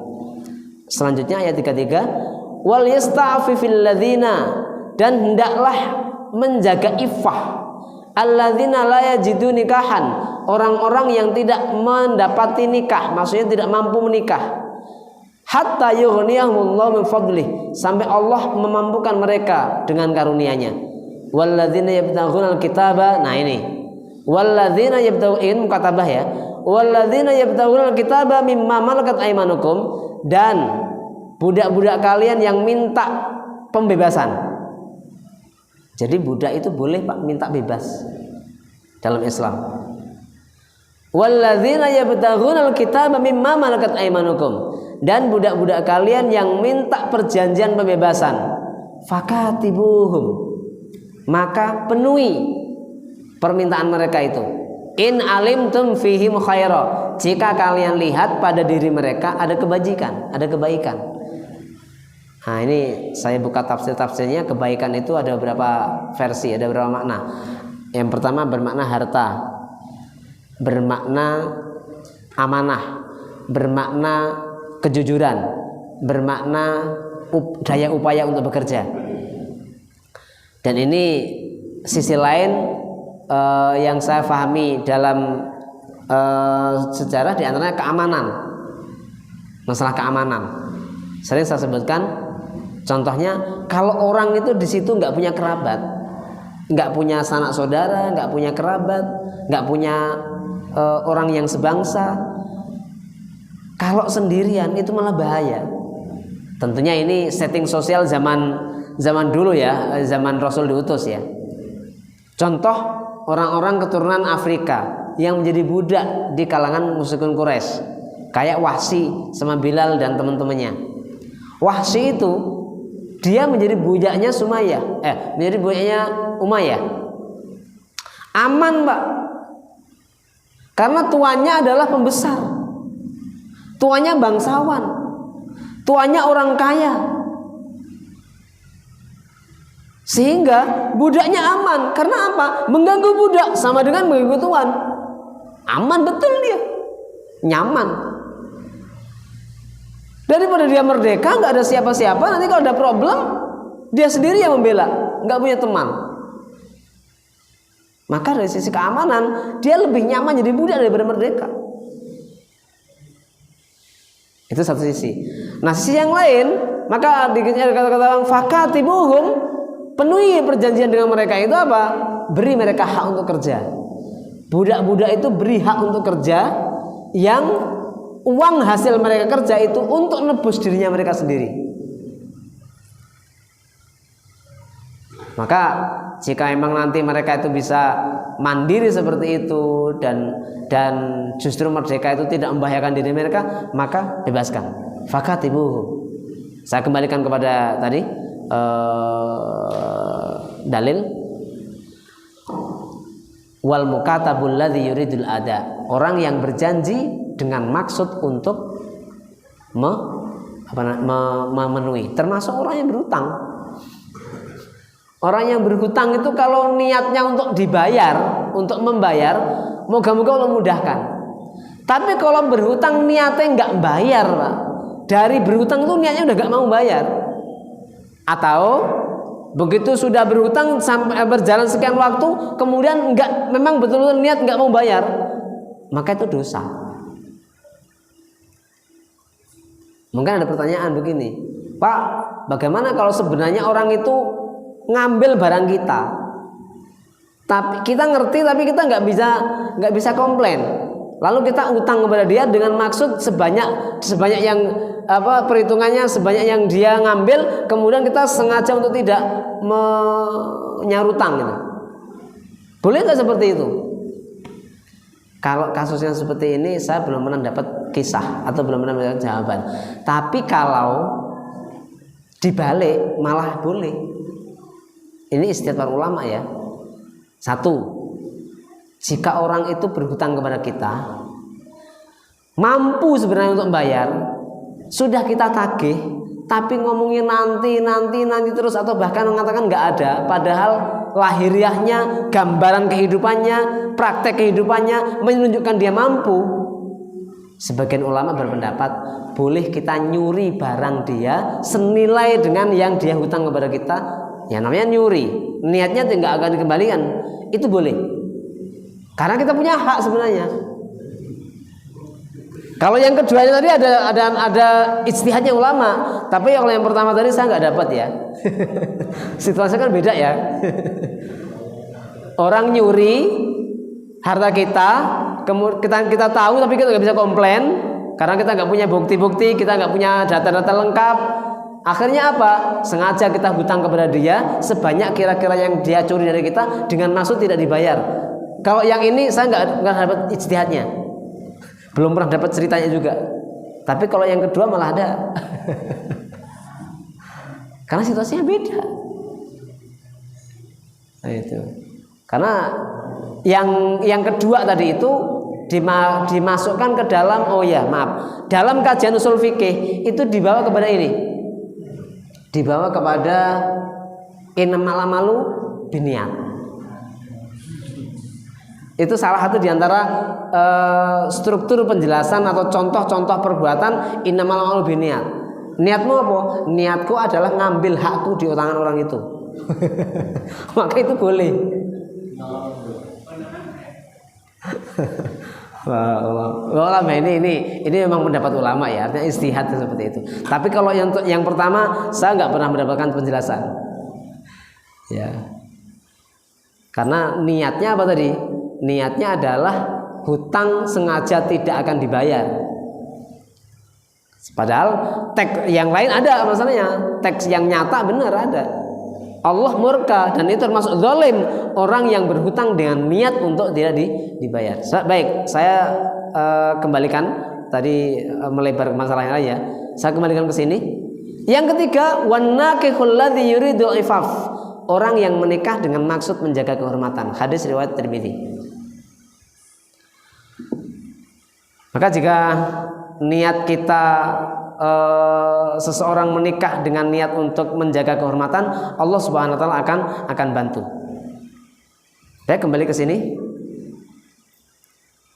Selanjutnya ayat 33, wal yasta'fifil ladzina, dan hendaklah menjaga iffah alladzina la yajidu nikahan, orang-orang yang tidak mendapati nikah, maksudnya tidak mampu menikah. Hatta yughniyahumullahu min fadlih, sampai Allah memampukan mereka dengan karunia-Nya. Walladzina yabtaghunal kitaba, nah ini. Walladzina yabtaghun mukatabah ya. Walladzina yabtaghunal kitaba mimma malakat aymanukum, dan budak-budak kalian yang minta pembebasan. Jadi budak itu boleh Pak minta bebas dalam Islam. Walladzina yabtaghunal kitaba mimma malakat aymanukum, dan budak-budak kalian yang minta perjanjian pembebasan. Fakatibuhum, maka penuhi permintaan mereka itu. In alimtum fihim khaira, jika kalian lihat pada diri mereka ada kebajikan, ada kebaikan. Nah ini saya buka tafsir-tafsirnya. Kebaikan itu ada beberapa versi, ada beberapa makna. Yang pertama bermakna harta, bermakna amanah, bermakna kejujuran, bermakna daya upaya untuk bekerja. Dan ini sisi lain yang saya pahami dalam sejarah, diantaranya keamanan, masalah keamanan. Sering saya sebutkan. Contohnya, kalau orang itu di situ nggak punya kerabat, nggak punya sanak saudara, nggak punya kerabat, nggak punya orang yang sebangsa, kalau sendirian itu malah bahaya. Tentunya ini setting sosial zaman dulu ya, zaman Rasul diutus ya. Contoh orang-orang keturunan Afrika yang menjadi budak di kalangan musyrikin Quraisy, kayak Wahsy sama Bilal dan teman-temannya. Wahsy itu dia menjadi budaknya Sumayyah, menjadi budaknya Umayyah. Aman, Pak. Karena tuannya adalah pembesar. Tuannya bangsawan. Tuannya orang kaya. Sehingga budaknya aman. Karena apa? Mengganggu budak sama dengan mengganggu tuan. Aman betul dia. Nyaman. Daripada dia merdeka, nggak ada siapa-siapa, nanti kalau ada problem, dia sendiri yang membela, nggak punya teman. Maka dari sisi keamanan, dia lebih nyaman jadi budak daripada merdeka. Itu satu sisi. Nah sisi yang lain, maka ada kata-kata fakatibuhum, penuhi perjanjian dengan mereka itu apa? Beri mereka hak untuk kerja. Budak-budak itu beri hak untuk kerja, yang uang hasil mereka kerja itu untuk nebus dirinya mereka sendiri. Maka jika memang nanti mereka itu bisa mandiri seperti itu dan justru merdeka itu tidak membahayakan diri mereka, maka bebaskan. Fakatibuhu. Saya kembalikan kepada tadi dalil wal mukatabul ladzi yuridul ada, orang yang berjanji dengan maksud untuk memenuhi, termasuk orang yang berhutang. Orang yang berhutang itu kalau niatnya untuk dibayar, untuk membayar, moga-moga Allah mudahkan. Tapi kalau berhutang niatnya nggak bayar, Pak, dari berhutang itu niatnya udah nggak mau bayar, atau begitu sudah berhutang sampai berjalan sekian waktu, kemudian memang betul-betul niat nggak mau bayar, maka itu dosa. Mungkin ada pertanyaan begini, Pak, bagaimana kalau sebenarnya orang itu ngambil barang kita, tapi kita ngerti, tapi kita nggak bisa komplain, lalu kita utang kepada dia dengan maksud sebanyak yang perhitungannya sebanyak yang dia ngambil, kemudian kita sengaja untuk tidak menyarutang gitu. Boleh nggak seperti itu? Kalau kasusnya seperti ini saya belum pernah dapat kisah atau belum pernah dapat jawaban. Tapi kalau dibalik malah boleh. Ini istiadat para ulama ya. Satu, jika orang itu berhutang kepada kita, mampu sebenarnya untuk bayar, sudah kita tagih, tapi ngomongin nanti terus, atau bahkan mengatakan nggak ada, padahal lahiriahnya, gambaran kehidupannya, praktek kehidupannya menunjukkan dia mampu. Sebagian ulama berpendapat boleh kita nyuri barang dia senilai dengan yang dia hutang kepada kita. Ya namanya nyuri, niatnya tidak akan dikembalikan, itu boleh. Karena kita punya hak sebenarnya. Kalau yang keduanya tadi ada ijtihadnya ulama, tapi kalau yang pertama tadi saya nggak dapat ya. Situasinya kan beda ya. Orang nyuri harta kita, kemudian kita tahu tapi kita nggak bisa komplain karena kita nggak punya bukti-bukti, kita nggak punya data-data lengkap. Akhirnya apa? Sengaja kita hutang kepada dia sebanyak kira-kira yang dia curi dari kita dengan maksud tidak dibayar. Kalau yang ini saya nggak dapat ijtihadnya, belum pernah dapat ceritanya juga. Tapi kalau yang kedua malah ada. Karena situasinya beda. Nah, itu. Karena yang kedua tadi itu dimasukkan ke dalam dalam kajian usul fikih itu dibawa kepada ini. Dibawa kepada innamal a'malu binniyat. Itu salah satu diantara struktur penjelasan atau contoh-contoh perbuatan innamal a'malu binniyat. Niatmu apa? Niatku adalah ngambil hakku di utangan orang itu. Maka itu boleh. Ulama ini memang pendapat ulama ya, artinya ijtihad seperti itu. Tapi kalau yang pertama saya nggak pernah mendapatkan penjelasan. Ya. Karena niatnya apa tadi? Niatnya adalah hutang sengaja tidak akan dibayar. Padahal teks yang lain ada masalahnya. Teks yang nyata benar ada. Allah murka dan itu termasuk zalim, orang yang berhutang dengan niat untuk tidak dibayar. Baik, saya kembalikan tadi melebar ke masalah yang lain ya. Saya kembalikan ke sini. Yang ketiga, wanakihul ladzi yuridul ifaf, orang yang menikah dengan maksud menjaga kehormatan. Hadis riwayat Tirmidzi. Maka jika niat kita seseorang menikah dengan niat untuk menjaga kehormatan, Allah Subhanahu wa taala akan bantu. Saya kembali ke sini.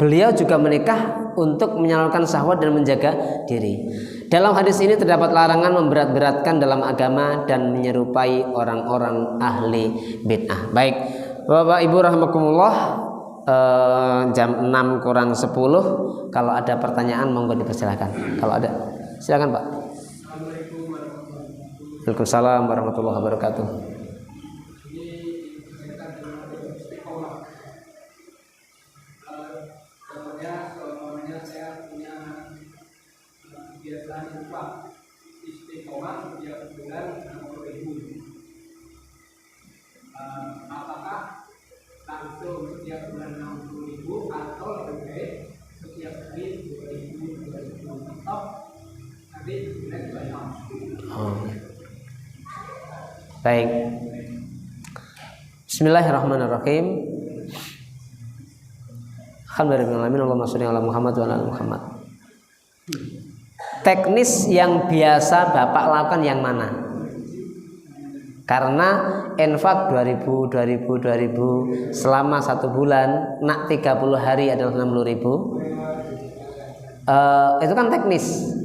Beliau juga menikah untuk menyalurkan syahwat dan menjaga diri. Dalam hadis ini terdapat larangan memberat-beratkan dalam agama dan menyerupai orang-orang ahli bid'ah. Baik, Bapak Ibu rahimakumullah, jam 6 kurang 10. Kalau ada pertanyaan monggo dipersilakan. Kalau ada, silakan Pak. Waalaikumsalam warahmatullahi wabarakatuh. Apakah langsung setiap Baik. Bismillahirrahmanirrahim. Alhamdulillahirabbil alamin. Allahumma shalli ala Muhammad wa ala ali Muhammad. Teknis yang biasa Bapak lakukan yang mana? Karena infak 2000 selama 1 bulan, nak 30 hari adalah 60.000. Itu kan teknis.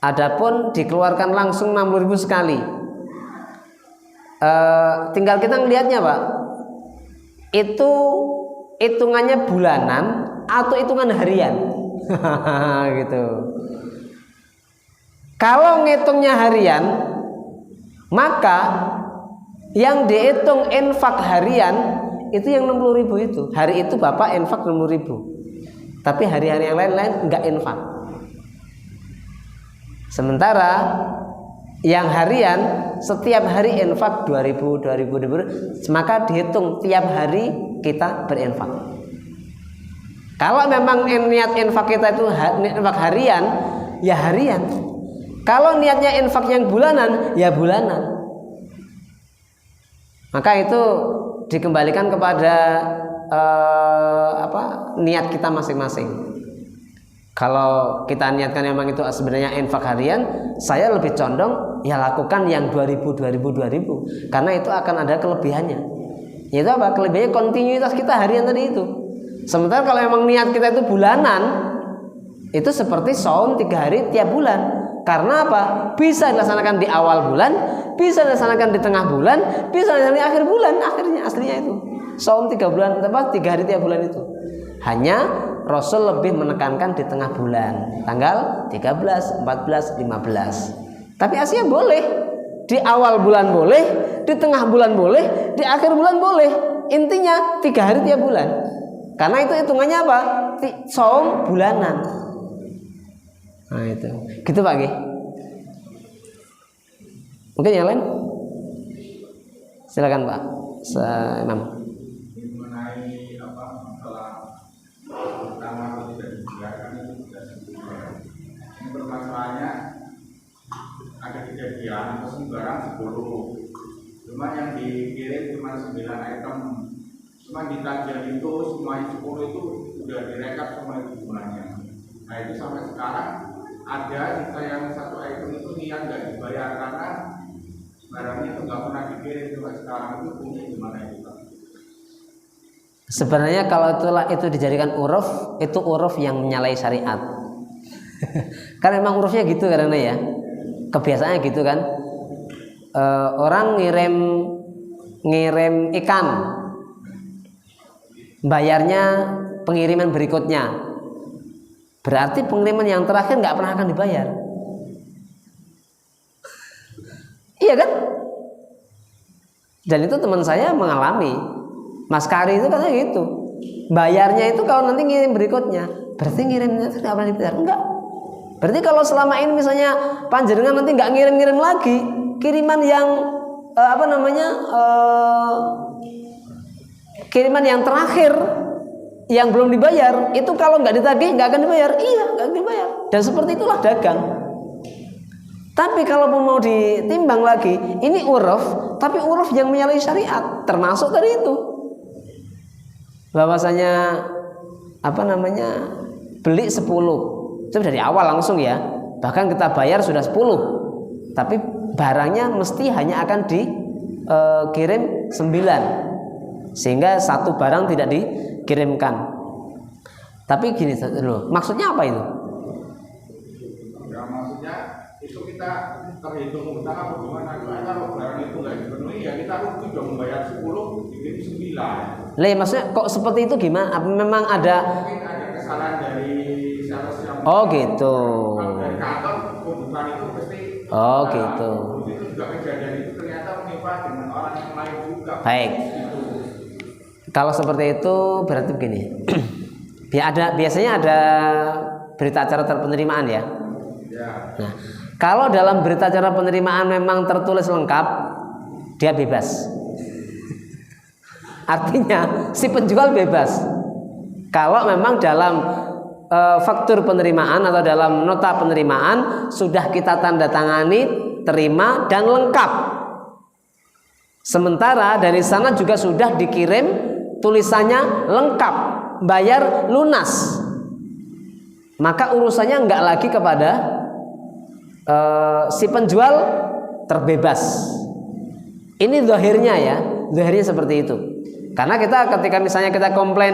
Adapun dikeluarkan langsung 60.000 sekali. Tinggal kita ngelihatnya, Pak. Itu hitungannya bulanan atau hitungan harian. Gitu. Kalau ngitungnya harian, maka yang dihitung infak harian itu yang 60.000 itu. Hari itu Bapak infak 60.000. Tapi hari-hari yang lain-lain enggak infak. Sementara yang harian setiap hari infak 2000, maka dihitung tiap hari kita berinfak. Kalau memang niat infak kita itu infak harian, ya harian. Kalau niatnya infak yang bulanan, ya bulanan. Maka itu dikembalikan kepada niat kita masing-masing. Kalau kita niatkan memang itu sebenarnya infak harian, saya lebih condong ya lakukan yang 2000 karena itu akan ada kelebihannya. Yaitu apa? Kelebihannya kontinuitas kita harian tadi itu. Sementara kalau memang niat kita itu bulanan, itu seperti saum 3 hari tiap bulan. Karena apa? Bisa dilaksanakan di awal bulan, bisa dilaksanakan di tengah bulan, bisa dilaksanakan di akhir bulan. Akhirnya aslinya itu saum 3 bulan, 3 hari tiap bulan itu. Hanya Rasul lebih menekankan di tengah bulan, tanggal 13, 14, 15. Tapi aslinya boleh. Di awal bulan boleh, di tengah bulan boleh, di akhir bulan boleh. Intinya 3 hari tiap bulan. Karena itu hitungannya apa? Saum bulanan. Nah itu. Gitu Pak Gi. Mungkin yang lain? Silakan Pak. Imam. Mengenai masalah pertama atau tidak dibiarkan itu sudah sebutkan. Ini permasalahannya ada kejadian pesen barang 10, cuma yang dikirim cuma 9 item, cuma di tagihan itu semuanya 10 itu sudah direkap semua jumlahnya. Nah itu sampai sekarang ada sisa yang 1 item itu niat nggak dibayar karena barangnya itu nggak pernah dikirim, cuma sekarang itu punya gimana itu Pak? Sebenarnya kalau itu dijadikan uruf, itu uruf yang menyalahi syariat. Kan memang urufnya gitu karena ya, kebiasaannya gitu kan. Orang ngirim ikan, bayarnya pengiriman berikutnya. Berarti pengiriman yang terakhir nggak pernah akan dibayar. Iya kan? Dan itu teman saya mengalami. Mas Kari itu katanya gitu. Bayarnya itu kalau nanti ngirim berikutnya. Berarti ngirimnya itu tidak pernah dibayar. Enggak. Berarti kalau selama ini misalnya panjenengan nanti nggak ngirim-ngirim lagi, kiriman yang kiriman yang terakhir yang belum dibayar itu kalau nggak ditagih nggak akan dibayar. Iya, nggak akan dibayar. Dan seperti itulah dagang. Tapi kalau mau ditimbang lagi, ini uruf, tapi uruf yang menyalahi syariat, termasuk dari itu. Bahwasanya beli 10 itu dari awal langsung ya, bahkan kita bayar sudah 10, tapi barangnya mesti hanya akan dikirim 9, sehingga 1 barang tidak dikirimkan. Tapi gini loh, maksudnya apa itu? Ya maksudnya itu kita terhitung utang bagaimana kalau barang itu nggak dipenuhi ya kita rugi dong, membayar 10 dikirim 9. Maksudnya kok seperti itu gimana? Memang ada mungkin ada kesalahan dari sales yang gitu. dari kantor kebutuhan itu pasti Gitu. itu juga kejadian itu ternyata menimpa dengan orang yang lain juga. Baik. Kalau seperti itu berarti begini. Biasanya ada berita acara penerimaan ya. Nah, kalau dalam berita acara penerimaan memang tertulis lengkap, dia bebas. Artinya si penjual bebas. Kalau memang dalam faktur penerimaan atau dalam nota penerimaan sudah kita tanda tangani, terima dan lengkap. Sementara dari sana juga sudah dikirim tulisannya lengkap, bayar lunas. Maka urusannya enggak lagi kepada si penjual, terbebas. Ini zahirnya ya, zahirnya seperti itu. Karena kita ketika misalnya kita komplain,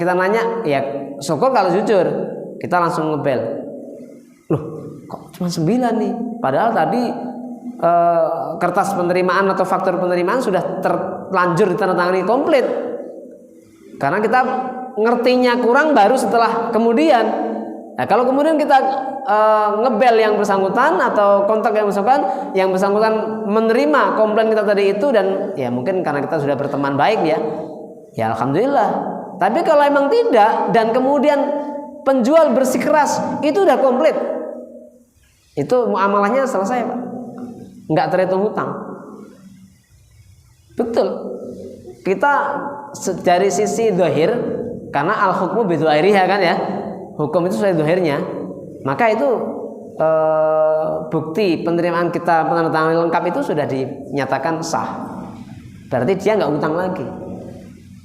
kita nanya, ya syukur kalau jujur, kita langsung ngebel. Loh, kok cuma 9 nih? Padahal tadi kertas penerimaan atau faktur penerimaan sudah terlanjur ditandatangani komplit. Karena kita ngertinya kurang baru setelah kemudian. Nah, kalau kemudian kita ngebel yang bersangkutan atau kontak yang bersangkutan menerima komplain kita tadi itu, dan ya mungkin karena kita sudah berteman baik ya alhamdulillah. Tapi kalau emang tidak dan kemudian penjual bersikeras, itu udah komplit, itu muamalahnya selesai Pak, nggak terhitung hutang. Betul, kita dari sisi zahir, karena al hukmu bi dzahiriha kan ya, hukum itu sesuai zahirnya, maka itu bukti penerimaan kita penandatangan lengkap itu sudah dinyatakan sah. Berarti dia nggak utang lagi.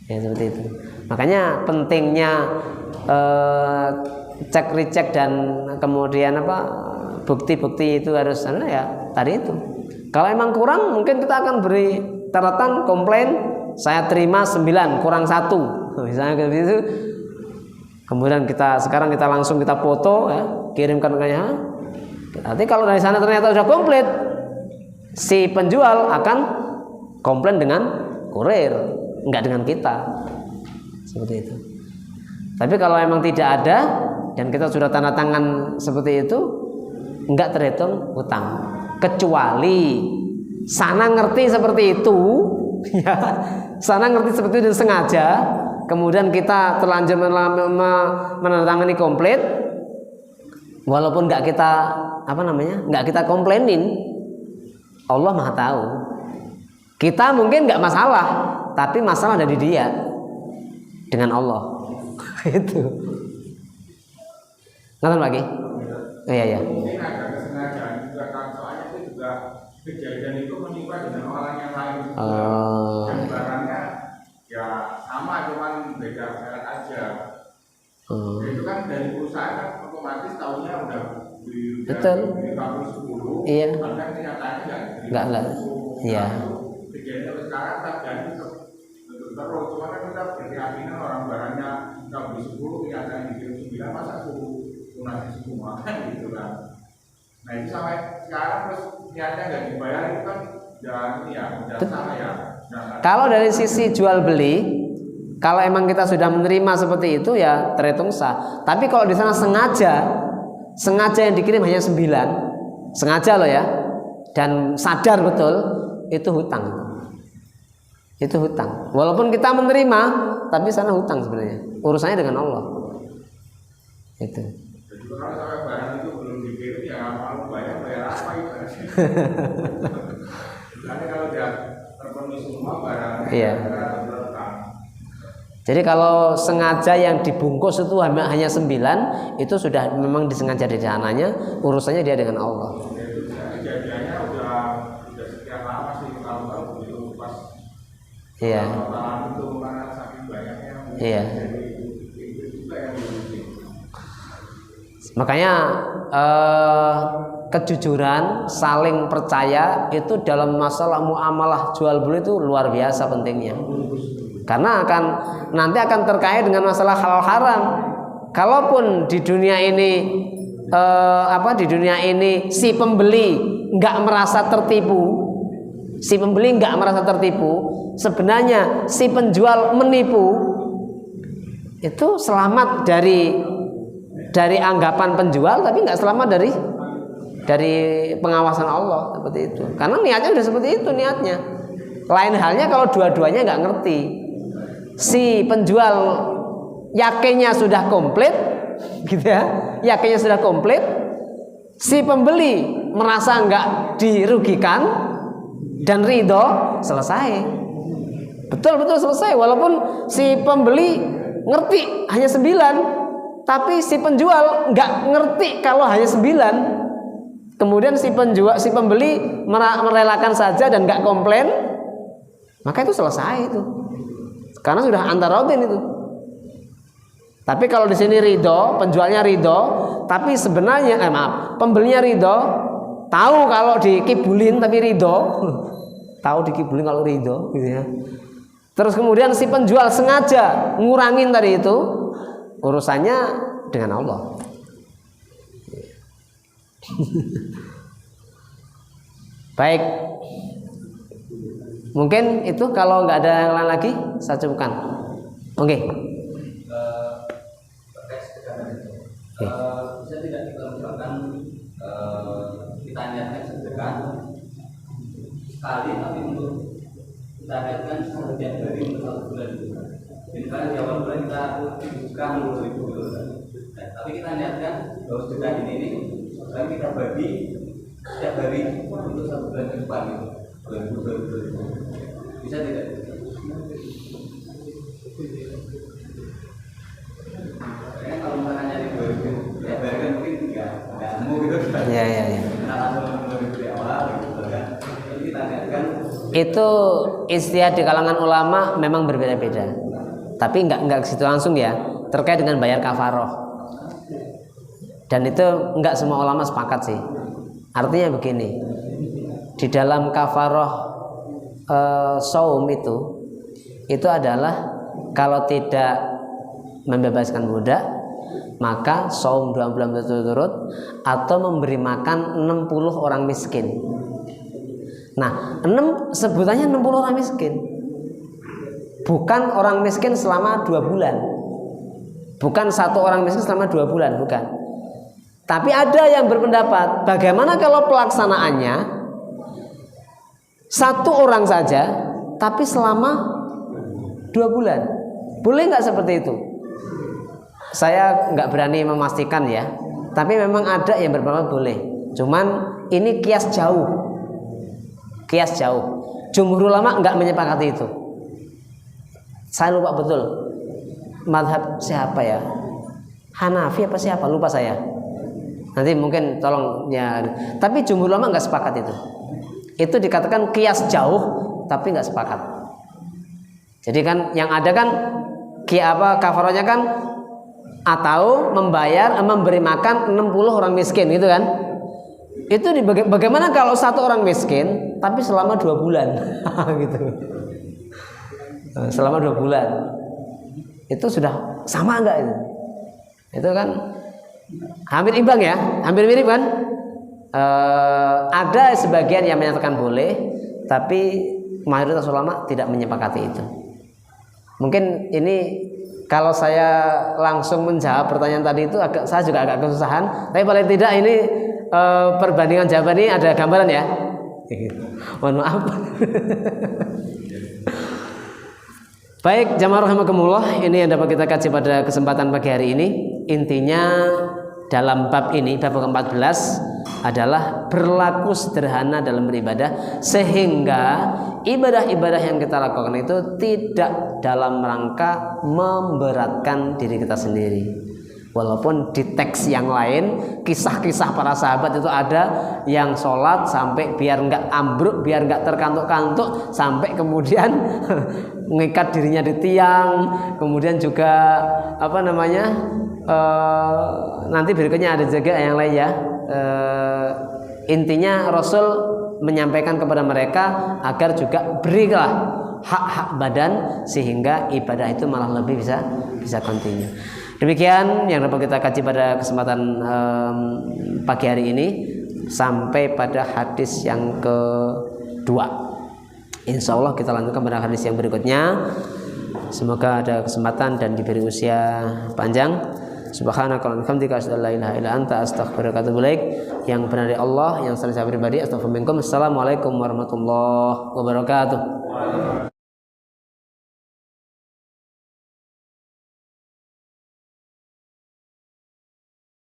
Ya seperti itu. Makanya pentingnya cek recheck dan kemudian bukti-bukti itu harus ya tadi itu. Kalau emang kurang, mungkin kita akan beri catatan komplain, saya terima 9 kurang 1 misalnya kayak gitu. Kemudian sekarang kita langsung kita foto ya, kirimkan ke nya. Nanti kalau dari sana ternyata sudah komplit, si penjual akan komplain dengan kurir, enggak dengan kita. Seperti itu. Tapi kalau memang tidak ada dan kita sudah tanda tangan seperti itu, enggak terhitung hutang. Kecuali sana ngerti seperti itu, ya, sana ngerti seperti itu dan sengaja, kemudian kita terlanjur menandatangani komplit, walaupun nggak kita komplainin, Allah Maha tahu. Kita mungkin nggak masalah, tapi masalah ada di dia dengan Allah. Itu. Nonton lagi? Oh, iya. Mungkin ada kesengajaan juga kan, soalnya itu juga kejadian itu menimpa dengan orang yang lain juga. Dan barangnya ya sama, cuman beda merek aja. Itu kan dari perusahaan kan otomatis tahunya udah beli 10. Iya. Bahkan kenyataannya enggak. Iya. Kejadian sekarang terjadi terus, cuma kan kita berkeyakinan orang barangnya kita beli 10, kenyataannya dikirim 9, masa suruh lunasi semua kan gitu kan. Nah itu sampai sekarang terus niatnya nggak dibayar, itu kan udah salah ya. Kalau dari sisi jual beli, kalau emang kita sudah menerima seperti itu ya terhitung sah. Tapi kalau di sana sengaja yang dikirim hanya 9, sengaja loh ya, dan sadar betul, itu hutang. Itu hutang. Walaupun kita menerima, tapi sana hutang sebenarnya. Urusannya dengan Allah. Itu. Jadi kalau sampai barang itu belum dikirim ya mau bayar apa itu? Jadi kalau dia terpenuhi semua barangnya, iya. Jadi kalau sengaja yang dibungkus itu hanya 9, itu sudah memang disengaja di sananya, urusannya dia dengan Allah. Kejadiannya udah sekian lama sih, kalau begitu pas. Iya. Itu karena saking banyaknya. Iya. Itu juga yang diuji. Makanya kejujuran, saling percaya itu dalam masalah muamalah jual beli itu luar biasa pentingnya. Karena nanti akan terkait dengan masalah halal haram. Kalaupun di dunia ini si pembeli nggak merasa tertipu, sebenarnya si penjual menipu, itu selamat dari anggapan penjual, tapi nggak selamat dari pengawasan Allah seperti itu. Karena niatnya udah seperti itu niatnya. Lain halnya kalau dua-duanya nggak ngerti. Si penjual yakinnya sudah komplit, gitu ya, yakinnya sudah komplit. Si pembeli merasa nggak dirugikan dan ridho, selesai. Betul selesai. Walaupun si pembeli ngerti hanya 9, tapi si penjual nggak ngerti kalau hanya 9. kemudian si pembeli merelakan saja dan nggak komplain, maka itu selesai itu, karena sudah antarodin itu. Tapi kalau di sini ridho, penjualnya ridho, tapi sebenarnya pembelinya ridho, tahu kalau dikibulin tapi ridho, tahu dikibulin kalau ridho, gitu ya. Terus kemudian si penjual sengaja ngurangin tadi itu, urusannya dengan Allah. Baik, mungkin itu kalau nggak ada yang lain lagi saya cukupkan. Oke. Bisa tidak kita misalkan kita niatkan sedekah sekali, tapi untuk kita niatkan setiap hari untuk 1 bulan itu. Misalkan di awal bulan kita buka 10.000 gitu. Tapi kita niatkan bahwa sedekah ini sekarang kita bagi setiap hari untuk 1 bulan ke depan gitu. 2020. Bisa tidak? Karena kalau misalkan nyari 2000 ya bayarkan mungkin nggak nemu gitu. Ya. Kita langsung 2000 di awal gitu kan. Jadi kita niatkan. Itu ijtihad di kalangan ulama memang berbeda-beda. Tapi nggak ke situ langsung ya. Terkait dengan bayar kafaroh. Dan itu nggak semua ulama sepakat sih. Artinya begini, di dalam kafaroh saum itu adalah kalau tidak membebaskan budak, maka saum 2 bulan berturut-turut atau memberi makan 60 orang miskin. Nah, sebutannya 60 orang miskin, bukan orang miskin selama 2 bulan, bukan 1 orang miskin selama 2 bulan, bukan. Tapi ada yang berpendapat, bagaimana kalau pelaksanaannya 1 orang saja, tapi selama 2 bulan, boleh nggak seperti itu? Saya nggak berani memastikan ya, tapi memang ada yang berpendapat boleh. Cuman ini kias jauh. Jumhur ulama nggak menyepakati itu. Saya lupa betul mazhab siapa ya, Hanafi apa siapa, lupa saya. Nanti mungkin tolong ya. Tapi jumhur ulama nggak sepakat itu. Itu dikatakan kias jauh, tapi nggak sepakat. Jadi kan yang ada kan kafarohnya kan atau memberi makan 60 orang miskin gitu kan. Itu bagaimana kalau 1 orang miskin tapi selama 2 bulan gitu. Selama 2 bulan itu sudah sama enggak itu? Itu kan hampir imbang ya, hampir mirip kan. Ada sebagian yang menyatakan boleh, tapi mayoritas ulama tidak menyepakati itu. Mungkin ini kalau saya langsung menjawab pertanyaan tadi itu saya juga agak kesusahan. Tapi paling tidak ini perbandingan jawaban ini ada gambaran ya. Mohon maaf. Baik, jamaah rahimakumullah, ini yang dapat kita kaji pada kesempatan pagi hari ini. Intinya dalam bab ini, bab ke-14 adalah berlaku sederhana dalam beribadah, sehingga ibadah-ibadah yang kita lakukan itu tidak dalam rangka memberatkan diri kita sendiri. Walaupun di teks yang lain, kisah-kisah para sahabat itu ada yang sholat sampai biar nggak ambruk, biar nggak terkantuk-kantuk, sampai kemudian mengikat dirinya di tiang. Kemudian juga nanti berikutnya ada juga yang lain ya. Intinya Rasul menyampaikan kepada mereka agar juga berilah hak-hak badan sehingga ibadah itu malah lebih bisa continue. Demikian yang dapat kita kaji pada kesempatan pagi hari ini, sampai pada hadis yang kedua. Insya Allah kita lanjutkan pada hadis yang berikutnya. Semoga ada kesempatan dan diberi usia panjang. Subhanakallahumma wa bihamdika asyhadu an la ilaha illa anta astaghfiruka wa atubu ilaik. Yang benar dari Allah, yang salah saya pribadi, astaghfirullahaladzim. Assalamualaikum warahmatullahi wabarakatuh.